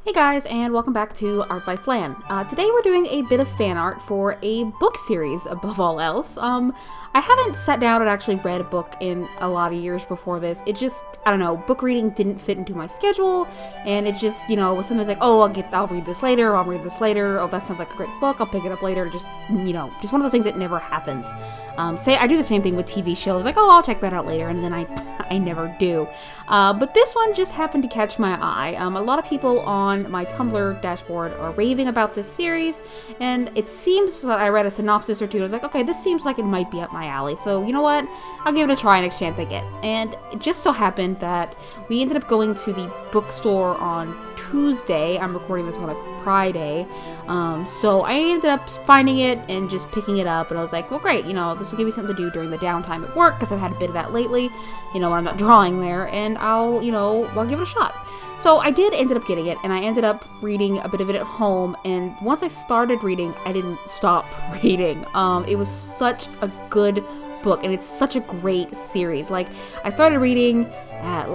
Hey guys, and welcome back to Art by Flan. Today we're doing a bit of fan art for a book series, above all else. I haven't sat down and actually read a book in a lot of years before this. It just, I don't know, book reading didn't fit into my schedule, and it just, was sometimes like, oh, I'll read this later, or I'll read this later, oh, that sounds like a great book, I'll pick it up later, just one of those things that never happens. I do the same thing with TV shows, like, oh, I'll check that out later, and then I never do. But this one just happened to catch my eye. A lot of people on my Tumblr dashboard are raving about this series, and it seems that I read a synopsis or two, and I was like, okay, this seems like it might be up my alley, so you know what, I'll give it a try next chance I get. And it just so happened that we ended up going to the bookstore on Tuesday. I'm recording this on a Friday, so I ended up finding it and just picking it up, and I was like, well, great, this will give me something to do during the downtime at work, because I've had a bit of that lately, when I'm not drawing there, and I'll give it a shot. So I did ended up getting it, and I ended up reading a bit of it at home, and once I started reading, I didn't stop reading. It was such a good book, and it's such a great series. Like, I started reading at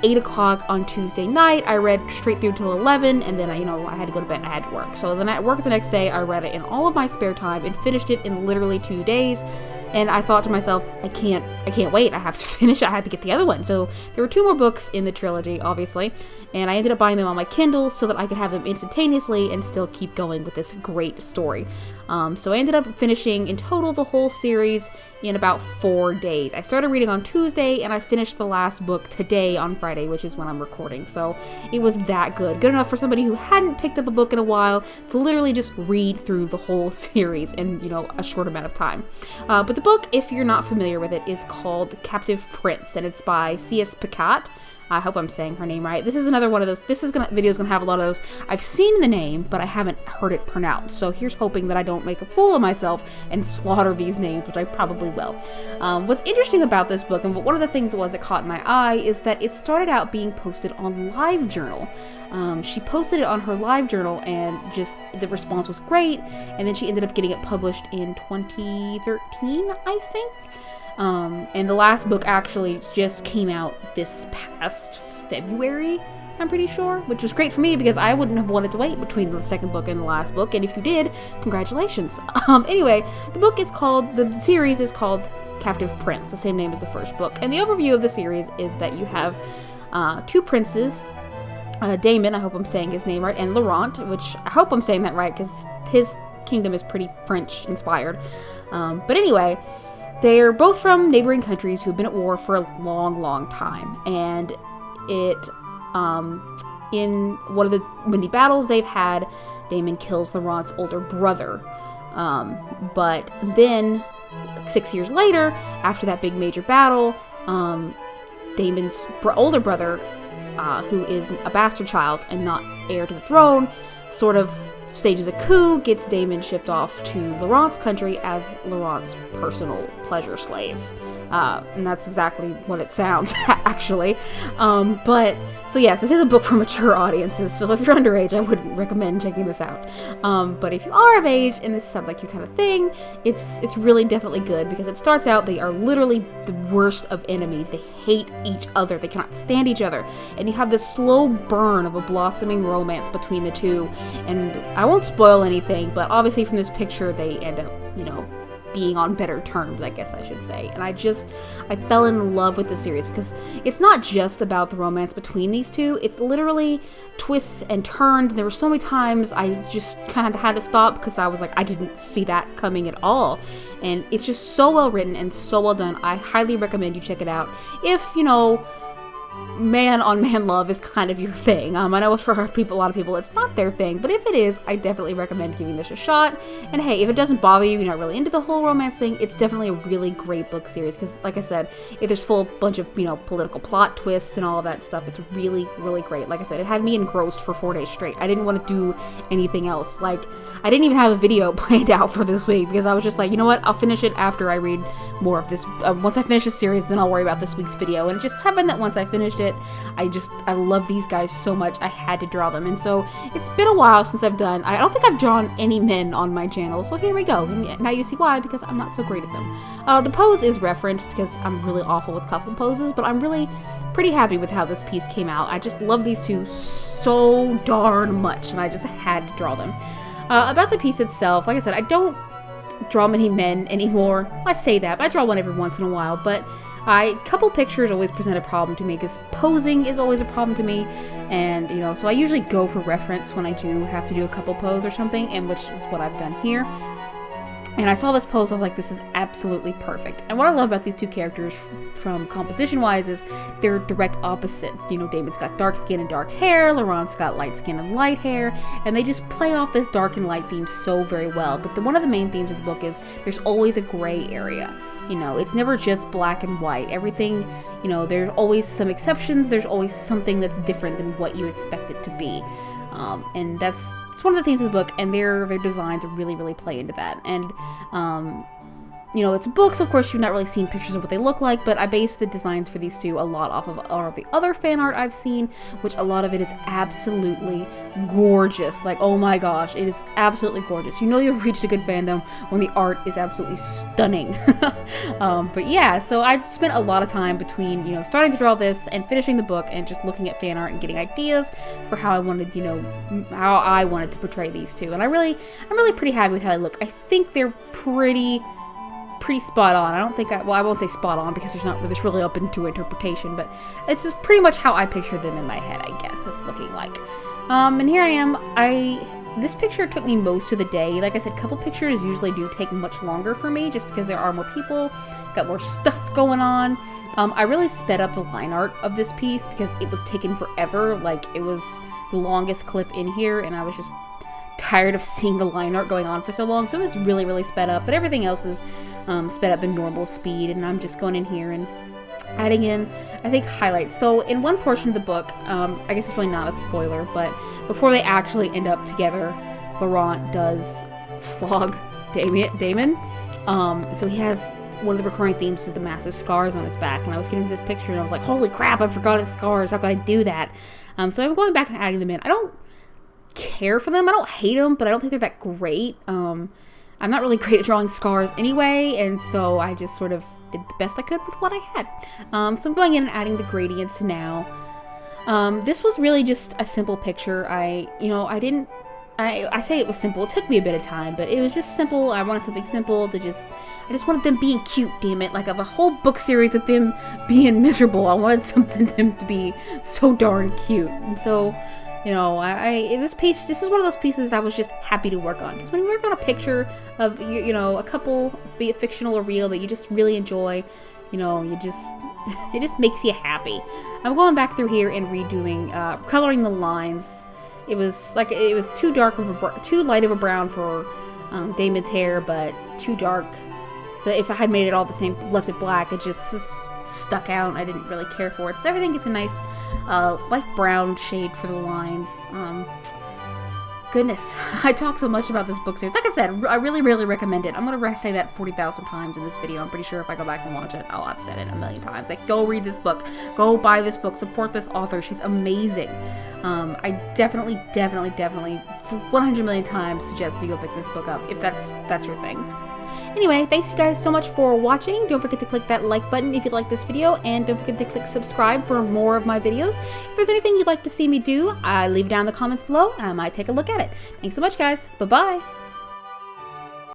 8 o'clock on Tuesday night. I read straight through till 11, and then I had to go to bed and I had to work. So then at work the next day, I read it in all of my spare time and finished it in literally 2 days. And I thought to myself, I can't wait. I have to finish. I had to get the other one. So there were 2 more books in the trilogy, obviously, and I ended up buying them on my Kindle so that I could have them instantaneously and still keep going with this great story. So I ended up finishing in total the whole series in about 4 days. I started reading on Tuesday, and I finished the last book today on Friday, which is when I'm recording. So it was that good. Good enough for somebody who hadn't picked up a book in a while to literally just read through the whole series in, a short amount of time. But the book, if you're not familiar with it, is called Captive Prince, and it's by C.S. Pacat. I hope I'm saying her name right. This is another one of those. Video's gonna have a lot of those. I've seen the name, but I haven't heard it pronounced. So here's hoping that I don't make a fool of myself and slaughter these names, which I probably will. What's interesting about this book, and one of the things that caught my eye, is that it started out being posted on LiveJournal. She posted it on her LiveJournal, and just the response was great. And then she ended up getting it published in 2013, I think. And the last book actually just came out this past February, I'm pretty sure, which was great for me because I wouldn't have wanted to wait between the second book and the last book, and if you did, congratulations. Anyway, the series is called Captive Prince, the same name as the first book, and the overview of the series is that you have 2 princes, Damon, I hope I'm saying his name right, and Laurent, which I hope I'm saying that right because his kingdom is pretty French-inspired. But anyway, they're both from neighboring countries who've been at war for a long, long time, and in one of the many battles they've had, Damon kills Laurent's older brother. But then, 6 years later, after that big major battle, Damon's older brother, who is a bastard child and not heir to the throne, sort of stages a coup, gets Damon shipped off to Laurent's country as Laurent's personal pleasure slave. And that's exactly what it sounds, actually. So yes, this is a book for mature audiences, so if you're underage, I wouldn't recommend checking this out. But if you are of age, and this sounds like your kind of thing, it's really definitely good, because it starts out, they are literally the worst of enemies. They hate each other. They cannot stand each other. And you have this slow burn of a blossoming romance between the two. And I won't spoil anything, but obviously from this picture, they end up, being on better terms, I guess I should say. And I fell in love with the series because it's not just about the romance between these two. It's literally twists and turns. There were so many times I just kind of had to stop because I was like, I didn't see that coming at all. And it's just so well written and so well done. I highly recommend you check it out if, man-on-man love is kind of your thing. I know for a lot of people, it's not their thing, but if it is, I definitely recommend giving this a shot. And hey, if it doesn't bother you, you're not really into the whole romance thing, it's definitely a really great book series, because like I said, if there's full bunch of, political plot twists and all of that stuff, it's really, really great. Like I said, it had me engrossed for 4 days straight. I didn't want to do anything else. Like, I didn't even have a video planned out for this week, because I was just like, you know what, I'll finish it after I read more of this. Once I finish this series, then I'll worry about this week's video. And it just happened that once I finished it. I love these guys so much. I had to draw them. And so it's been a while since I've done, I don't think I've drawn any men on my channel. So here we go. And now you see why, because I'm not so great at them. The pose is referenced because I'm really awful with couple poses, but I'm really pretty happy with how this piece came out. I just love these two so darn much, and I just had to draw them. About the piece itself, like I said, I don't draw many men anymore. I say that, but I draw one every once in a while, but couple pictures always present a problem to me, because posing is always a problem to me, and you know, so I usually go for reference when I do have to do a couple pose or something, and which is what I've done here. And I saw this pose, I was like, this is absolutely perfect. And what I love about these two characters from composition-wise is they're direct opposites. You know, Damon's got dark skin and dark hair, Laurent's got light skin and light hair, and they just play off this dark and light theme so very well. But one of the main themes of the book is there's always a gray area. You know, it's never just black and white. Everything, you know, there's always some exceptions. There's always something that's different than what you expect it to be. And it's one of the themes of the book, and their designs really play into that. And you know, it's a book, so of course you've not really seen pictures of what they look like, but I based the designs for these two a lot off of all of the other fan art I've seen, which a lot of it is absolutely gorgeous. Like, oh my gosh, it is absolutely gorgeous. You know you've reached a good fandom when the art is absolutely stunning. But yeah, so I spent a lot of time between, you know, starting to draw this and finishing the book and just looking at fan art and getting ideas for how I wanted, you know, how I wanted to portray these two. And I'm really pretty happy with how they look. I think they're pretty spot on. I don't think well, I won't say spot on because there's really open to interpretation, but it's just pretty much how I picture them in my head, I guess, of looking like. And here I am. This picture took me most of the day. Like I said, couple pictures usually do take much longer for me just because there are more people, got more stuff going on. I really sped up the line art of this piece because it was taking forever. Like, it was the longest clip in here, and I was just tired of seeing the line art going on for so long, so it was really sped up, but everything else is sped up the normal speed, and I'm just going in here and adding in, I think, highlights. So in one portion of the book, I guess it's really not a spoiler, but before they actually end up together, Laurent does flog Damon. So he has one of the recurring themes is the massive scars on his back, and I was getting to this picture and I was like, holy crap, I forgot his scars, how could I do that? So I'm going back and adding them in. I don't care for them. I don't hate them, but I don't think they're that great. I'm not really great at drawing scars anyway, and so I just sort of did the best I could with what I had. So I'm going in and adding the gradients now. This was really just a simple picture. I say it was simple. It took me a bit of time, but it was just simple. I wanted something simple to I just wanted them being cute, damn it. Like, of a whole book series of them being miserable, I wanted something them to be so darn cute. And so, you know, this is one of those pieces I was just happy to work on. Because when you work on a picture of, you know, a couple, be it fictional or real, that you just really enjoy, you know, it just makes you happy. I'm going back through here and redoing, coloring the lines. It was too light of a brown for Damon's hair, but too dark. If I had made it all the same, left it black, it just stuck out, and I didn't really care for it. So everything gets a nice light brown shade for the lines. Goodness, I talk so much about this book series. Like I said, I really recommend it. I'm going to say that 40,000 times in this video. I'm pretty sure if I go back and watch it, I've said it a million times. Like, go read this book. Go buy this book. Support this author. She's amazing. I definitely 100 million times suggest you go pick this book up if that's your thing. Anyway, thanks you guys so much for watching. Don't forget to click that like button if you like this video, and don't forget to click subscribe for more of my videos. If there's anything you'd like to see me do, leave it down in the comments below, and I might take a look at it. Thanks so much, guys. Bye-bye.